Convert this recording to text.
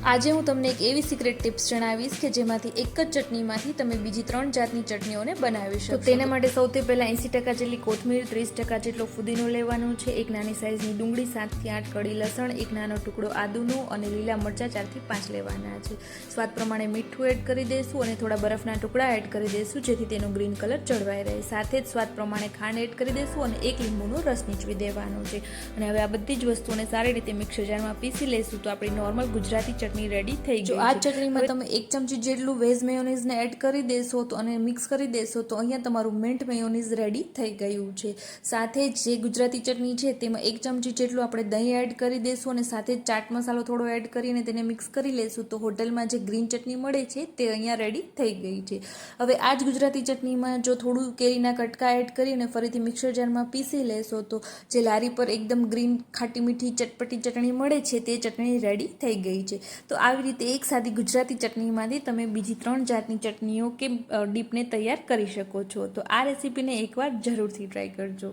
આજે હું તમને એક એવી સિક્રેટ ટિપ્સ જણાવીશ કે જેમાંથી એક જ ચટણીમાંથી તમે બીજી 3 જાતની ચટણીઓને બનાવી શકો. તો તેના માટે સૌથી પહેલાં 80% જેટલી કોથમીર, 30% જેટલો ફુદીનો લેવાનો છે, એક નાની સાઇઝની ડુંગળી, 7 થી 8 કળી લસણ, એક નાનો ટુકડો આદુનો અને લીલા મરચાં 4 થી 5 લેવાના છે. સ્વાદ પ્રમાણે મીઠું એડ કરી દઈશું અને થોડા બરફના ટુકડા એડ કરી દઈશું જેથી તેનો ગ્રીન કલર જળવાઈ રહે. સાથે જ સ્વાદ પ્રમાણે ખાંડ એડ કરી દઈશું અને એક લીંબુનો રસ નીચવી દેવાનો છે. અને હવે આ બધી જ વસ્તુઓને સારી રીતે મિક્સર જારમાં પીસી લઈશું તો આપણી નોર્મલ ગુજરાતી ચટણી રેડી થઈ ગઈ. જો આ ચટણીમાં તમે 1 ચમચી જેટલું વેજ મેયોનીઝને એડ કરી દેશો તો અને મિક્સ કરી દેશો તો અહીંયા તમારું મિન્ટ મેયોનીઝ રેડી થઈ ગયું છે. સાથે જ જે ગુજરાતી ચટણી છે તેમાં 1 ચમચી જેટલું આપણે દહીં એડ કરી દેશું અને સાથે જ ચાટ મસાલો થોડો એડ કરીને તેને મિક્સ કરી લેશું તો હોટલમાં જે ગ્રીન ચટણી મળે છે તે અહીંયા રેડી થઈ ગઈ છે. હવે આ જ ગુજરાતી ચટણીમાં જો થોડું કેરીના કટકા એડ કરીને ફરીથી મિક્સર જારમાં પીસી લેશો તો જે લારી પર એકદમ ગ્રીન ખાટી મીઠી ચટપટી ચટણી મળે છે તે ચટણી રેડી થઈ ગઈ છે. તો આવી રીતે એક સાદી ગુજરાતી ચટણીમાંથી તમે બીજી 3 જાતની ચટણીઓ કે ડીપને તૈયાર કરી શકો છો. તો આ રેસીપીને એકવાર જરૂરથી ટ્રાય કરજો.